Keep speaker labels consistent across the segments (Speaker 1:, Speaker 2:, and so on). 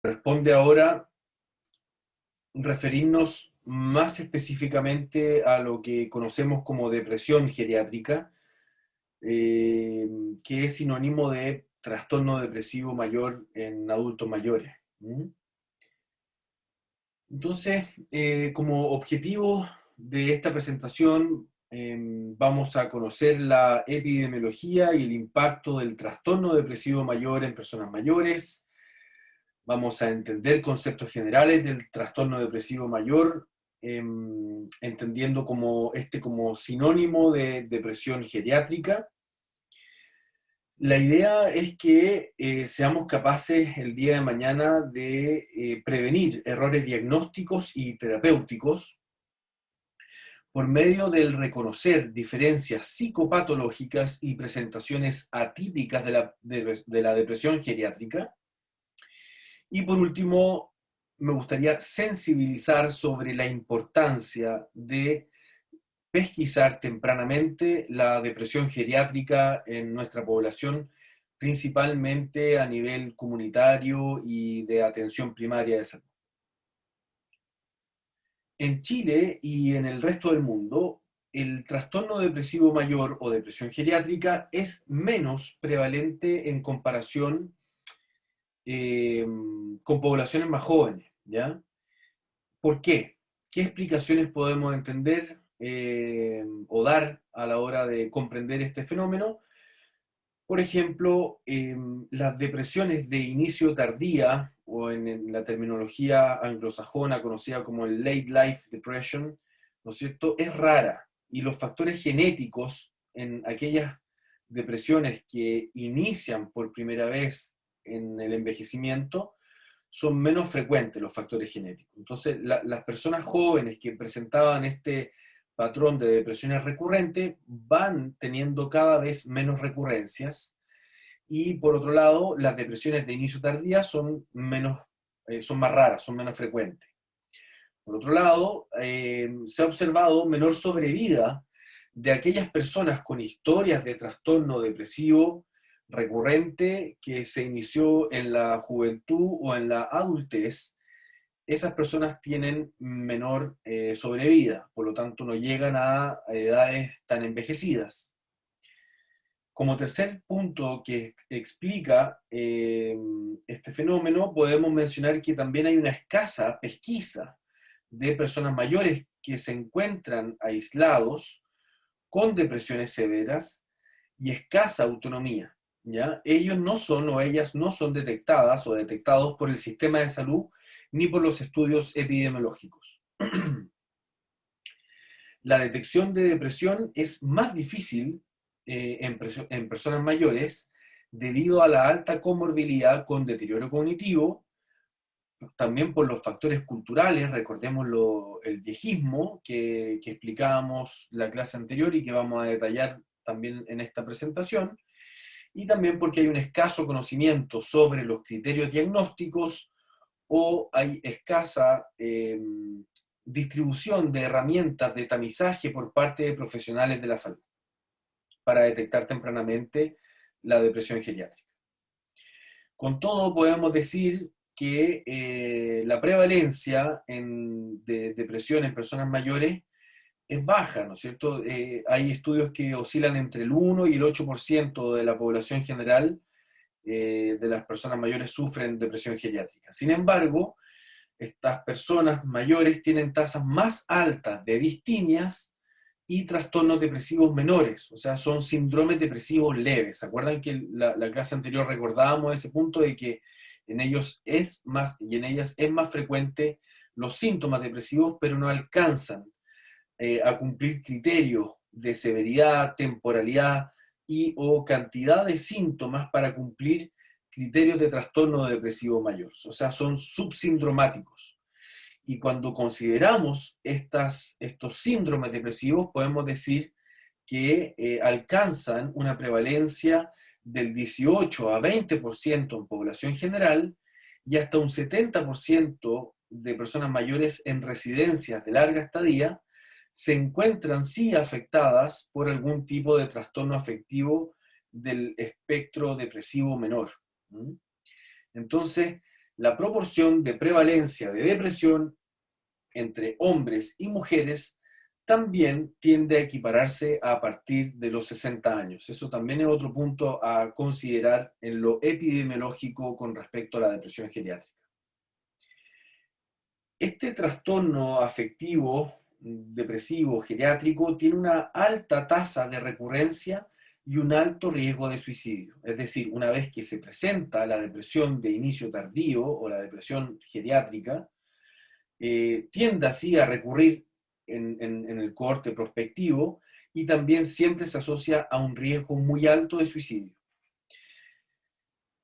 Speaker 1: Corresponde ahora referirnos más específicamente a lo que conocemos como depresión geriátrica, eh, que es sinónimo de trastorno depresivo mayor en adultos mayores. ¿Mm? Entonces, como objetivo de esta presentación, vamos a conocer la epidemiología y el impacto del trastorno depresivo mayor en personas mayores. Vamos a entender conceptos generales del trastorno depresivo mayor, entendiendo como sinónimo de depresión geriátrica. La idea es que seamos capaces el día de mañana de prevenir errores diagnósticos y terapéuticos por medio del reconocer diferencias psicopatológicas y presentaciones atípicas de la depresión geriátrica. Y por último, me gustaría sensibilizar sobre la importancia de pesquisar tempranamente la depresión geriátrica en nuestra población, principalmente a nivel comunitario y de atención primaria de salud. En Chile y en el resto del mundo, el trastorno depresivo mayor o depresión geriátrica es menos prevalente en comparación eh, con poblaciones más jóvenes, ¿ya? ¿Por qué? ¿Qué explicaciones podemos entender o dar a la hora de comprender este fenómeno? Por ejemplo, las depresiones de inicio tardía, o en la terminología anglosajona conocida como el late life depression, ¿no es cierto?, es rara, y los factores genéticos en aquellas depresiones que inician por primera vez en el envejecimiento son menos frecuentes los factores genéticos. Entonces, las personas jóvenes que presentaban este patrón de depresiones recurrentes van teniendo cada vez menos recurrencias, y por otro lado, las depresiones de inicio tardía son más raras, son menos frecuentes. Por otro lado, se ha observado menor sobrevida de aquellas personas con historias de trastorno depresivo recurrente que se inició en la juventud o en la adultez. Esas personas tienen menor sobrevida, por lo tanto no llegan a edades tan envejecidas. Como tercer punto que explica este fenómeno, podemos mencionar que también hay una escasa pesquisa de personas mayores que se encuentran aislados con depresiones severas y escasa autonomía, ¿ya? Ellos no son o ellas no son detectadas o detectados por el sistema de salud ni por los estudios epidemiológicos. La detección de depresión es más difícil en personas mayores debido a la alta comorbilidad con deterioro cognitivo, también por los factores culturales, recordemos el viejismo que explicábamos la clase anterior y que vamos a detallar también en esta presentación, y también porque hay un escaso conocimiento sobre los criterios diagnósticos o hay escasa distribución de herramientas de tamizaje por parte de profesionales de la salud para detectar tempranamente la depresión geriátrica. Con todo, podemos decir que la prevalencia de depresión en personas mayores es baja, ¿no es cierto? Hay estudios que oscilan entre el 1 y el 8% de la población general de las personas mayores sufren depresión geriátrica. Sin embargo, estas personas mayores tienen tasas más altas de distimias y trastornos depresivos menores, o sea, son síndromes depresivos leves. ¿Se acuerdan que la clase anterior recordábamos ese punto de que en ellos es más y en ellas es más frecuente los síntomas depresivos, pero no alcanzan a cumplir criterios de severidad, temporalidad y o cantidad de síntomas para cumplir criterios de trastorno depresivo mayor, o sea, son subsindromáticos. Y cuando consideramos estos síndromes depresivos, podemos decir que alcanzan una prevalencia del 18 a 20% en población general y hasta un 70% de personas mayores en residencias de larga estadía se encuentran sí afectadas por algún tipo de trastorno afectivo del espectro depresivo menor. ¿Mm? Entonces, la proporción de prevalencia de depresión entre hombres y mujeres también tiende a equipararse a partir de los 60 años. Eso también es otro punto a considerar en lo epidemiológico con respecto a la depresión geriátrica. Este trastorno afectivo, depresivo, geriátrico, tiene una alta tasa de recurrencia y un alto riesgo de suicidio. Es decir, una vez que se presenta la depresión de inicio tardío o la depresión geriátrica, tiende así a recurrir en el cohorte prospectivo y también siempre se asocia a un riesgo muy alto de suicidio.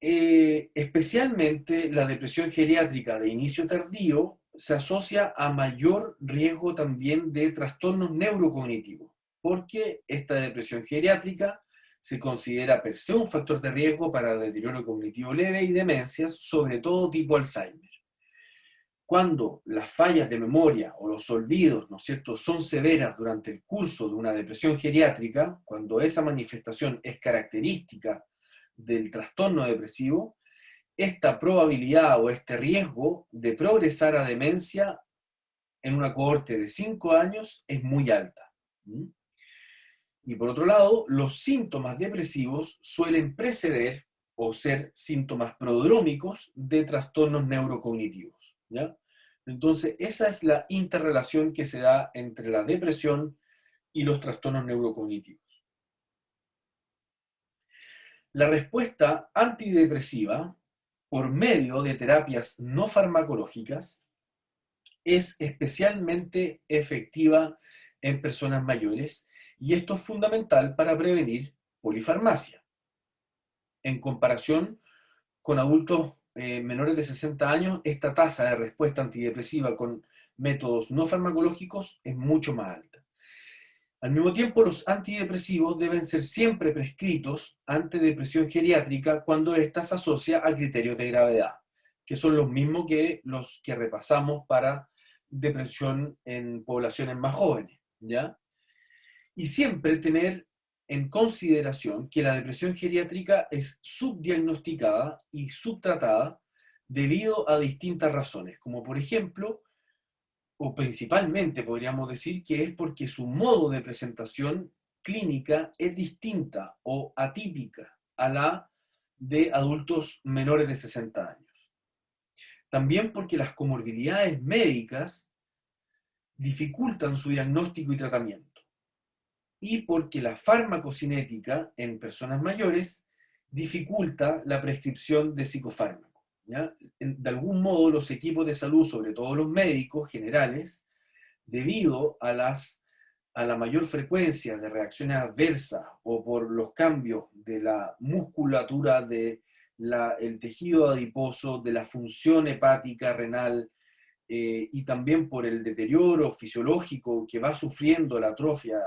Speaker 1: Especialmente la depresión geriátrica de inicio tardío se asocia a mayor riesgo también de trastornos neurocognitivos, porque esta depresión geriátrica se considera per se un factor de riesgo para deterioro cognitivo leve y demencias, sobre todo tipo Alzheimer. Cuando las fallas de memoria o los olvidos, ¿no es cierto?, son severas durante el curso de una depresión geriátrica, cuando esa manifestación es característica del trastorno depresivo, esta probabilidad o este riesgo de progresar a demencia en una cohorte de 5 años es muy alta. Y por otro lado, los síntomas depresivos suelen preceder o ser síntomas prodrómicos de trastornos neurocognitivos, ¿ya? Entonces, esa es la interrelación que se da entre la depresión y los trastornos neurocognitivos. La respuesta antidepresiva, por medio de terapias no farmacológicas, es especialmente efectiva en personas mayores, y esto es fundamental para prevenir polifarmacia. En comparación con adultos menores de 60 años, esta tasa de respuesta antidepresiva con métodos no farmacológicos es mucho más alta. Al mismo tiempo, los antidepresivos deben ser siempre prescritos ante depresión geriátrica cuando ésta se asocia a criterios de gravedad, que son los mismos que los que repasamos para depresión en poblaciones más jóvenes, ¿ya? Y siempre tener en consideración que la depresión geriátrica es subdiagnosticada y subtratada debido a distintas razones, como por ejemplo, o principalmente podríamos decir que es porque su modo de presentación clínica es distinta o atípica a la de adultos menores de 60 años. También porque las comorbilidades médicas dificultan su diagnóstico y tratamiento. Y porque la farmacocinética en personas mayores dificulta la prescripción de psicofármacos, ¿ya? De algún modo los equipos de salud, sobre todo los médicos generales, debido a la mayor frecuencia de reacciones adversas o por los cambios de la musculatura del tejido adiposo, de la función hepática, renal, y también por el deterioro fisiológico que va sufriendo la atrofia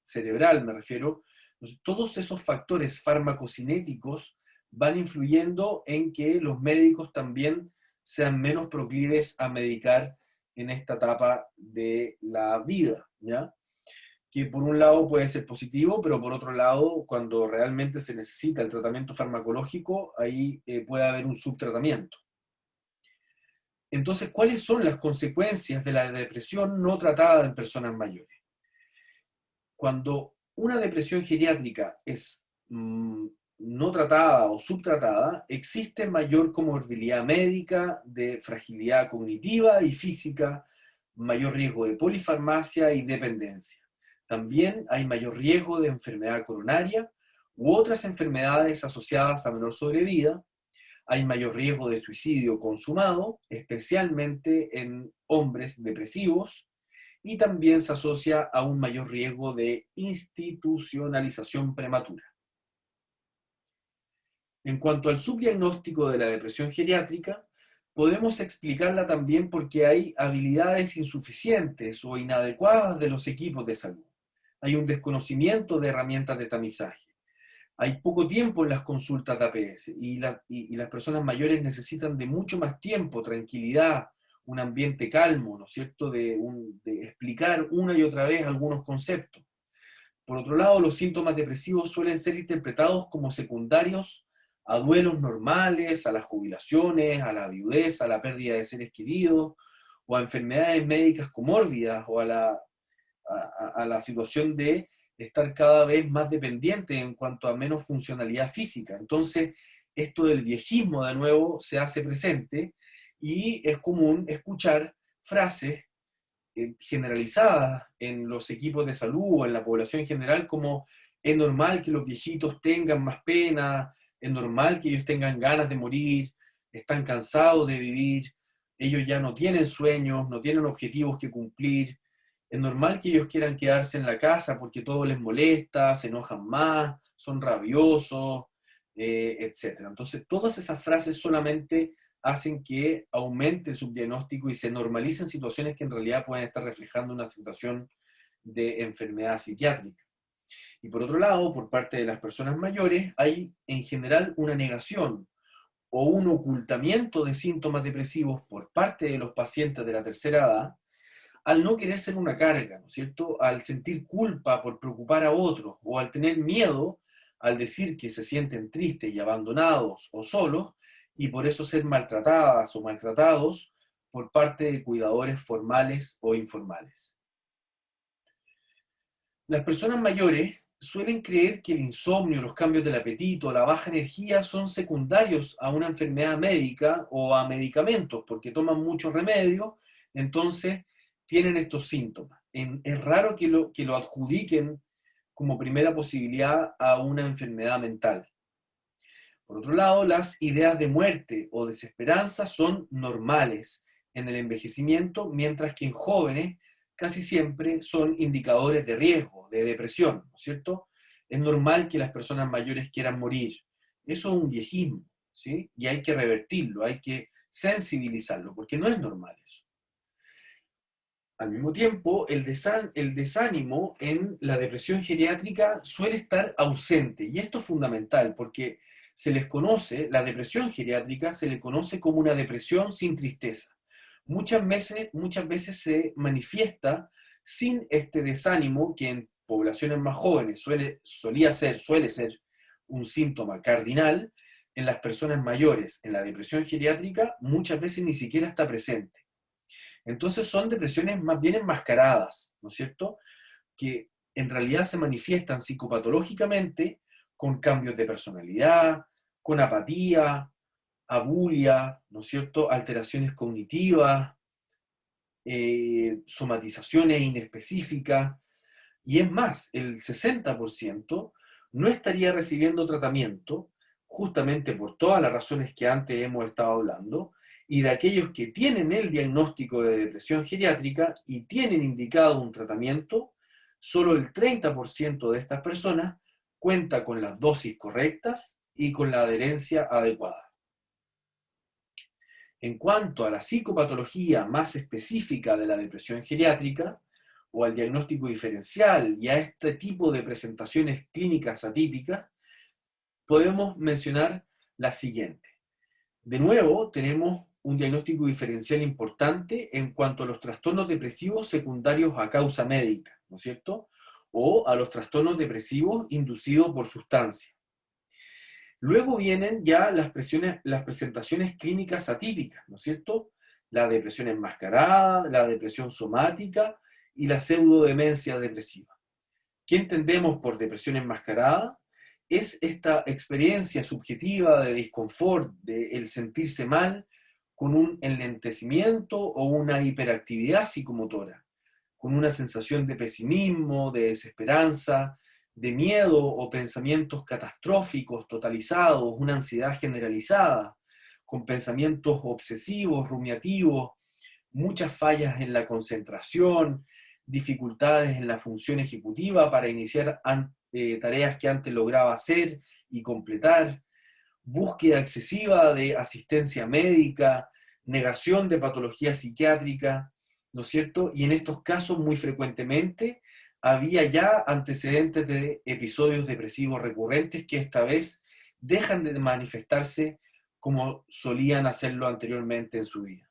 Speaker 1: cerebral, me refiero. Entonces, todos esos factores farmacocinéticos van influyendo en que los médicos también sean menos proclives a medicar en esta etapa de la vida, ¿ya? Que por un lado puede ser positivo, pero por otro lado, cuando realmente se necesita el tratamiento farmacológico, ahí puede haber un subtratamiento. Entonces, ¿cuáles son las consecuencias de la depresión no tratada en personas mayores? Cuando una depresión geriátrica es no tratada o subtratada, existe mayor comorbilidad médica, de fragilidad cognitiva y física, mayor riesgo de polifarmacia y dependencia. También hay mayor riesgo de enfermedad coronaria u otras enfermedades asociadas a menor sobrevida. Hay mayor riesgo de suicidio consumado, especialmente en hombres depresivos, y también se asocia a un mayor riesgo de institucionalización prematura. En cuanto al subdiagnóstico de la depresión geriátrica, podemos explicarla también porque hay habilidades insuficientes o inadecuadas de los equipos de salud. Hay un desconocimiento de herramientas de tamizaje. Hay poco tiempo en las consultas de APS y las personas mayores necesitan de mucho más tiempo, tranquilidad, un ambiente calmo, ¿no es cierto?, de explicar una y otra vez algunos conceptos. Por otro lado, los síntomas depresivos suelen ser interpretados como secundarios a duelos normales, a las jubilaciones, a la viudez, a la pérdida de seres queridos, o a enfermedades médicas comórbidas, o a la situación de estar cada vez más dependiente en cuanto a menos funcionalidad física. Entonces, esto del viejismo de nuevo se hace presente y es común escuchar frases generalizadas en los equipos de salud o en la población en general como es normal que los viejitos tengan más pena, es normal que ellos tengan ganas de morir, están cansados de vivir, ellos ya no tienen sueños, no tienen objetivos que cumplir, es normal que ellos quieran quedarse en la casa porque todo les molesta, se enojan más, son rabiosos, etc. Entonces, todas esas frases solamente hacen que aumente el subdiagnóstico y se normalicen situaciones que en realidad pueden estar reflejando una situación de enfermedad psiquiátrica. Y por otro lado, por parte de las personas mayores, hay en general una negación o un ocultamiento de síntomas depresivos por parte de los pacientes de la tercera edad, al no querer ser una carga, ¿no es cierto? Al sentir culpa por preocupar a otros o al tener miedo al decir que se sienten tristes y abandonados o solos y por eso ser maltratadas o maltratados por parte de cuidadores formales o informales. Las personas mayores suelen creer que el insomnio, los cambios del apetito, la baja energía son secundarios a una enfermedad médica o a medicamentos, porque toman muchos remedios, entonces tienen estos síntomas. Es raro que lo adjudiquen como primera posibilidad a una enfermedad mental. Por otro lado, las ideas de muerte o desesperanza son normales en el envejecimiento, mientras que en jóvenes casi siempre son indicadores de riesgo, de depresión, ¿no es cierto? Es normal que las personas mayores quieran morir. Eso es un viejismo, ¿sí? Y hay que revertirlo, hay que sensibilizarlo, porque no es normal eso. Al mismo tiempo, el desánimo en la depresión geriátrica suele estar ausente, y esto es fundamental, porque se les conoce, la depresión geriátrica se le conoce como una depresión sin tristeza. Muchas veces se manifiesta sin este desánimo que en poblaciones más jóvenes suele ser un síntoma cardinal. En las personas mayores, en la depresión geriátrica, muchas veces ni siquiera está presente. Entonces son depresiones más bien enmascaradas, ¿no es cierto? Que en realidad se manifiestan psicopatológicamente con cambios de personalidad, con apatía, abulia, ¿no es cierto? Alteraciones cognitivas, somatizaciones inespecíficas, y es más, el 60% no estaría recibiendo tratamiento, justamente por todas las razones que antes hemos estado hablando, y de aquellos que tienen el diagnóstico de depresión geriátrica y tienen indicado un tratamiento, solo el 30% de estas personas cuenta con las dosis correctas y con la adherencia adecuada. En cuanto a la psicopatología más específica de la depresión geriátrica, o al diagnóstico diferencial y a este tipo de presentaciones clínicas atípicas, podemos mencionar la siguiente. De nuevo, tenemos un diagnóstico diferencial importante en cuanto a los trastornos depresivos secundarios a causa médica, ¿no es cierto? O a los trastornos depresivos inducidos por sustancias. Luego vienen ya las presentaciones clínicas atípicas, ¿no es cierto? La depresión enmascarada, la depresión somática y la pseudodemencia depresiva. ¿Qué entendemos por depresión enmascarada? Es esta experiencia subjetiva de disconfort, de el sentirse mal, con un enlentecimiento o una hiperactividad psicomotora, con una sensación de pesimismo, de desesperanza, de miedo o pensamientos catastróficos, totalizados, una ansiedad generalizada, con pensamientos obsesivos, rumiativos, muchas fallas en la concentración, dificultades en la función ejecutiva para iniciar tareas que antes lograba hacer y completar, búsqueda excesiva de asistencia médica, negación de patología psiquiátrica, ¿no es cierto? Y en estos casos muy frecuentemente había ya antecedentes de episodios depresivos recurrentes que esta vez dejan de manifestarse como solían hacerlo anteriormente en su vida.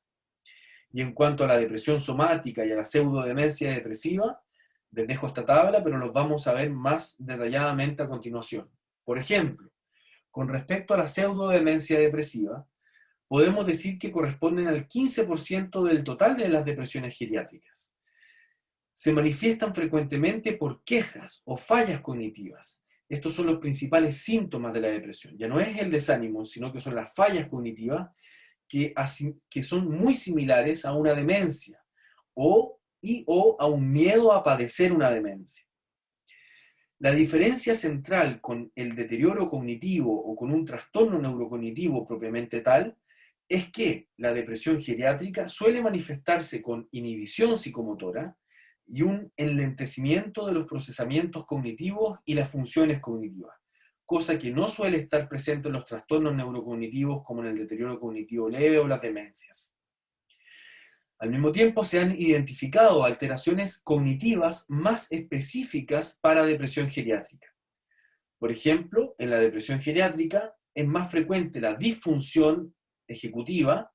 Speaker 1: Y en cuanto a la depresión somática y a la pseudodemencia depresiva, les dejo esta tabla, pero los vamos a ver más detalladamente a continuación. Por ejemplo, Con respecto a la pseudodemencia depresiva, podemos decir que corresponden al 15% del total de las depresiones geriátricas. Se manifiestan frecuentemente por quejas o fallas cognitivas. Estos son los principales síntomas de la depresión. Ya no es el desánimo, sino que son las fallas cognitivas que son muy similares a una demencia o a un miedo a padecer una demencia. La diferencia central con el deterioro cognitivo o con un trastorno neurocognitivo propiamente tal es que la depresión geriátrica suele manifestarse con inhibición psicomotora y un enlentecimiento de los procesamientos cognitivos y las funciones cognitivas, cosa que no suele estar presente en los trastornos neurocognitivos como en el deterioro cognitivo leve o las demencias. Al mismo tiempo, se han identificado alteraciones cognitivas más específicas para depresión geriátrica. Por ejemplo, en la depresión geriátrica es más frecuente la disfunción ejecutiva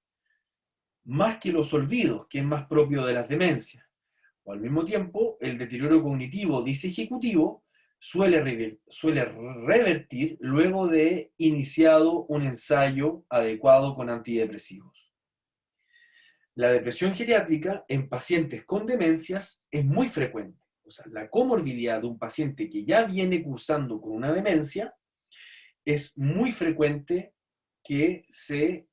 Speaker 1: más que los olvidos, que es más propio de las demencias. O al mismo tiempo, el deterioro cognitivo disejecutivo suele revertir luego de iniciado un ensayo adecuado con antidepresivos. La depresión geriátrica en pacientes con demencias es muy frecuente. O sea, la comorbilidad de un paciente que ya viene cursando con una demencia es muy frecuente que se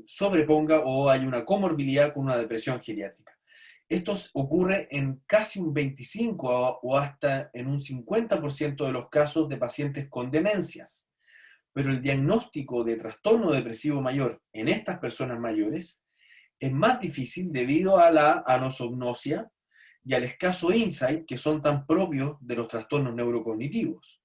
Speaker 1: sobreponga o haya una comorbilidad con una depresión geriátrica. Esto ocurre en casi un 25 o hasta en un 50% de los casos de pacientes con demencias. Pero el diagnóstico de trastorno depresivo mayor en estas personas mayores es más difícil debido a la anosognosia y al escaso insight que son tan propios de los trastornos neurocognitivos.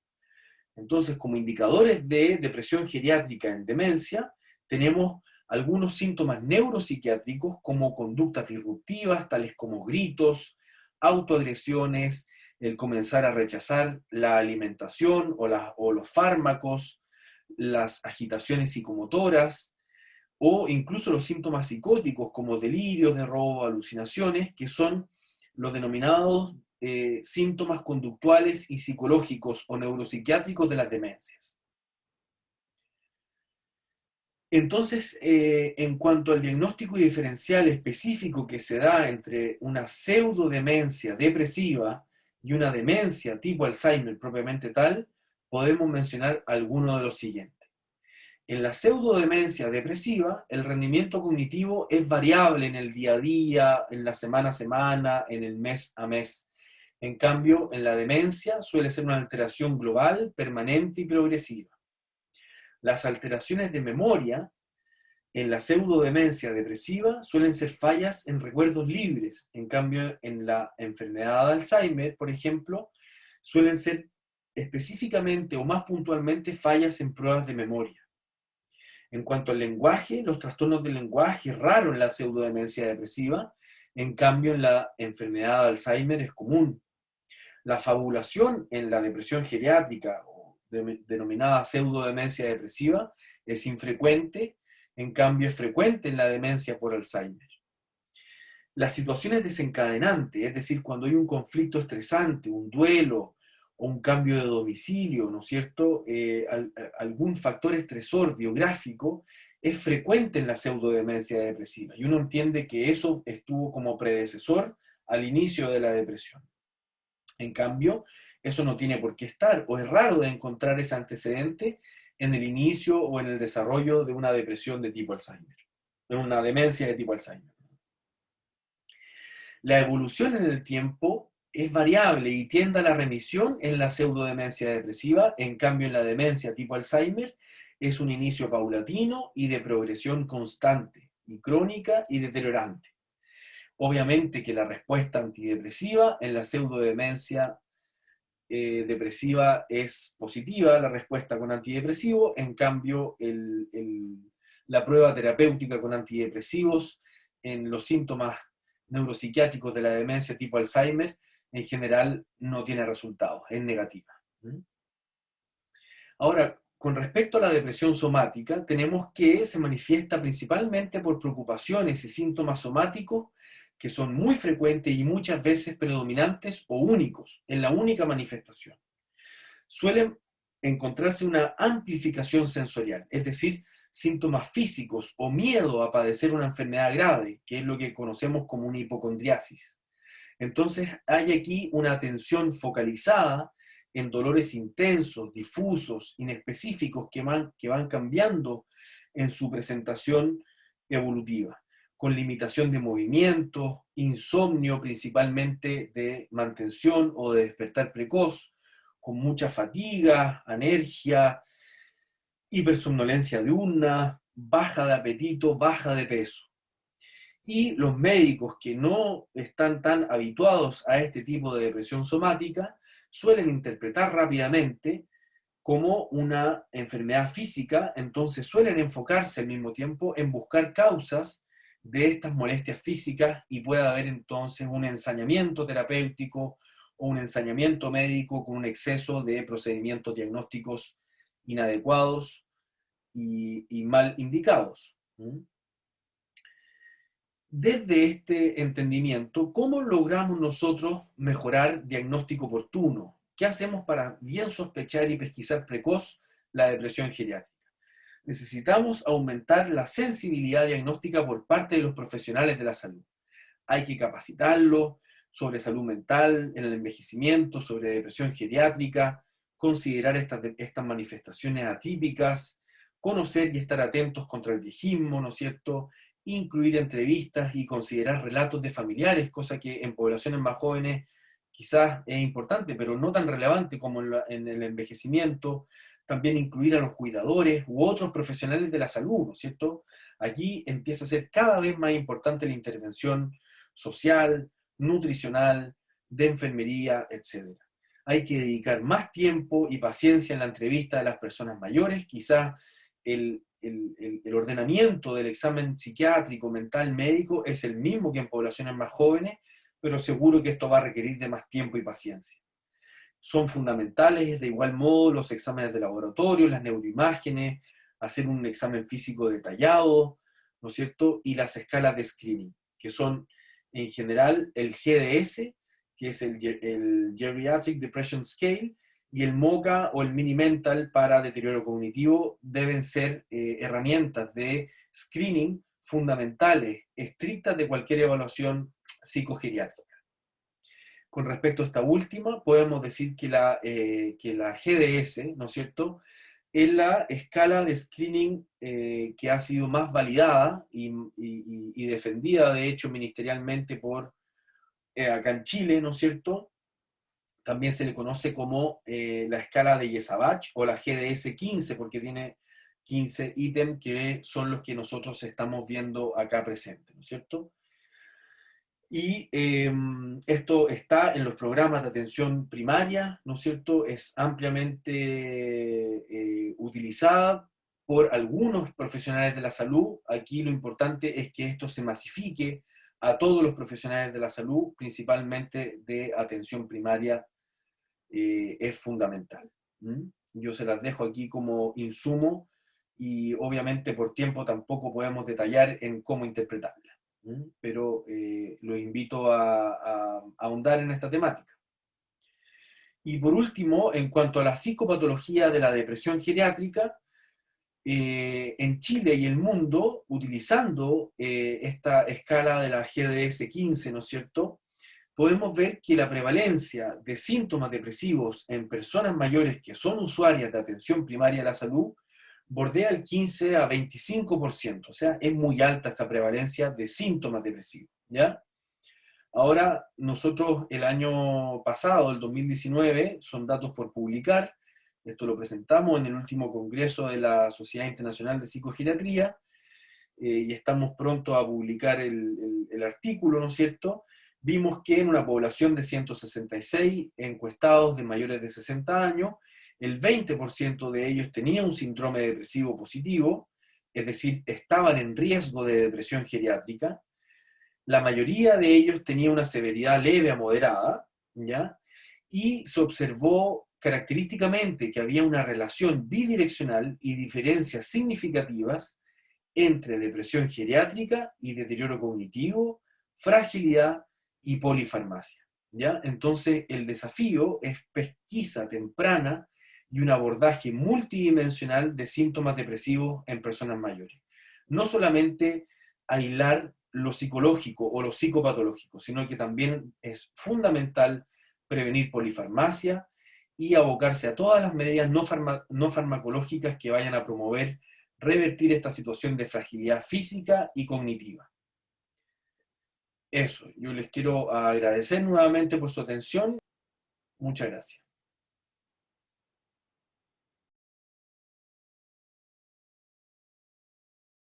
Speaker 1: Entonces, como indicadores de depresión geriátrica en demencia, tenemos algunos síntomas neuropsiquiátricos como conductas disruptivas, tales como gritos, autoagresiones, el comenzar a rechazar la alimentación o los fármacos, las agitaciones psicomotoras, o incluso los síntomas psicóticos como delirios de robo, alucinaciones, que son los denominados síntomas conductuales y psicológicos o neuropsiquiátricos de las demencias. Entonces, en cuanto al diagnóstico diferencial específico que se da entre una pseudodemencia depresiva y una demencia tipo Alzheimer propiamente tal, podemos mencionar algunos de los siguientes. En la pseudodemencia depresiva, el rendimiento cognitivo es variable en el día a día, en la semana a semana, en el mes a mes. En cambio, en la demencia suele ser una alteración global, permanente y progresiva. Las alteraciones de memoria en la pseudodemencia depresiva suelen ser fallas en recuerdos libres. En cambio, en la enfermedad de Alzheimer, por ejemplo, suelen ser específicamente o más puntualmente fallas en pruebas de memoria. En cuanto al lenguaje, los trastornos del lenguaje es raro en la pseudodemencia depresiva, en cambio en la enfermedad de Alzheimer es común. La fabulación en la depresión geriátrica, o denominada pseudodemencia depresiva, es infrecuente, en cambio es frecuente en la demencia por Alzheimer. Las situaciones desencadenantes, es decir, cuando hay un conflicto estresante, un duelo, o un cambio de domicilio, ¿no es cierto? Algún factor estresor biográfico es frecuente en la pseudodemencia depresiva y uno entiende que eso estuvo como predecesor al inicio de la depresión. En cambio, eso no tiene por qué estar, o es raro de encontrar ese antecedente en el inicio o en el desarrollo de una depresión de tipo Alzheimer, de una demencia de tipo Alzheimer. La evolución en el tiempo es variable y tiende a la remisión en la pseudodemencia depresiva, en cambio en la demencia tipo Alzheimer es un inicio paulatino y de progresión constante, y crónica y deteriorante. Obviamente que la respuesta antidepresiva en la pseudodemencia depresiva es positiva, la respuesta con antidepresivo, en cambio la prueba terapéutica con antidepresivos en los síntomas neuropsiquiátricos de la demencia tipo Alzheimer en general no tiene resultados, es negativa. Ahora, con respecto a la depresión somática, tenemos que se manifiesta principalmente por preocupaciones y síntomas somáticos que son muy frecuentes y muchas veces predominantes o únicos, en la única manifestación. Suelen encontrarse una amplificación sensorial, es decir, síntomas físicos o miedo a padecer una enfermedad grave, que es lo que conocemos como una hipocondriasis. Entonces hay aquí una atención focalizada en dolores intensos, difusos, inespecíficos que van cambiando en su presentación evolutiva, con limitación de movimiento, insomnio principalmente de mantención o de despertar precoz, con mucha fatiga, anergia, hipersomnolencia diurna, baja de apetito, baja de peso. Y los médicos que no están tan habituados a este tipo de depresión somática suelen interpretar rápidamente como una enfermedad física, entonces suelen enfocarse al mismo tiempo en buscar causas de estas molestias físicas y puede haber entonces un ensañamiento terapéutico o un ensañamiento médico con un exceso de procedimientos diagnósticos inadecuados y mal indicados. Desde este entendimiento, ¿cómo logramos nosotros mejorar diagnóstico oportuno? ¿Qué hacemos para bien sospechar y pesquisar precoz la depresión geriátrica? Necesitamos aumentar la sensibilidad diagnóstica por parte de los profesionales de la salud. Hay que capacitarlos sobre salud mental en el envejecimiento, sobre depresión geriátrica, considerar estas manifestaciones atípicas, conocer y estar atentos contra el viejismo, ¿no es cierto?, incluir entrevistas y considerar relatos de familiares, cosa que en poblaciones más jóvenes quizás es importante, pero no tan relevante como en el envejecimiento. También incluir a los cuidadores u otros profesionales de la salud, ¿no es cierto? Aquí empieza a ser cada vez más importante la intervención social, nutricional, de enfermería, etc. Hay que dedicar más tiempo y paciencia en la entrevista de las personas mayores, quizás el ordenamiento del examen psiquiátrico, mental, médico es el mismo que en poblaciones más jóvenes, pero seguro que esto va a requerir de más tiempo y paciencia. Son fundamentales de igual modo los exámenes de laboratorio, las neuroimágenes, hacer un examen físico detallado, ¿no es cierto? Y las escalas de screening, que son en general el GDS, que es el Geriatric Depression Scale, y el MoCA o el Mini Mental para deterioro cognitivo deben ser herramientas de screening fundamentales, estrictas de cualquier evaluación psicogeriátrica. Con respecto a esta última, podemos decir que la GDS, ¿no es cierto?, es la escala de screening que ha sido más validada y defendida, de hecho, ministerialmente por acá en Chile, ¿no es cierto? También se le conoce como la escala de Yesabach o la GDS 15, porque tiene 15 ítems que son los que nosotros estamos viendo acá presentes, ¿no es cierto? Y esto está en los programas de atención primaria, ¿no es cierto? Es ampliamente utilizada por algunos profesionales de la salud. Aquí lo importante es que esto se masifique a todos los profesionales de la salud, principalmente de atención primaria, es fundamental. Yo se las dejo aquí como insumo y obviamente por tiempo tampoco podemos detallar en cómo interpretarla. Pero los invito a ahondar en esta temática. Y por último, en cuanto a la psicopatología de la depresión geriátrica, en Chile y el mundo, utilizando esta escala de la GDS 15, ¿no es cierto?, podemos ver que la prevalencia de síntomas depresivos en personas mayores que son usuarias de atención primaria de la salud bordea el 15 a 25%, o sea, es muy alta esta prevalencia de síntomas depresivos, ¿ya? Ahora, nosotros el año pasado, el 2019, son datos por publicar, esto lo presentamos en el último congreso de la Sociedad Internacional de Psicogeriatría, y estamos pronto a publicar el artículo, ¿no es cierto? Vimos que en una población de 166 encuestados de mayores de 60 años, el 20% de ellos tenía un síndrome depresivo positivo, es decir, estaban en riesgo de depresión geriátrica. La mayoría de ellos tenía una severidad leve a moderada, ¿ya? Y se observó característicamente que había una relación bidireccional y diferencias significativas entre depresión geriátrica y deterioro cognitivo, fragilidad y polifarmacia, ¿ya? Entonces, el desafío es pesquisa temprana y un abordaje multidimensional de síntomas depresivos en personas mayores. No solamente aislar lo psicológico o lo psicopatológico, sino que también es fundamental prevenir polifarmacia y abocarse a todas las medidas no farmacológicas que vayan a promover revertir esta situación de fragilidad física y cognitiva. Eso, yo les quiero agradecer nuevamente por su atención. Muchas gracias.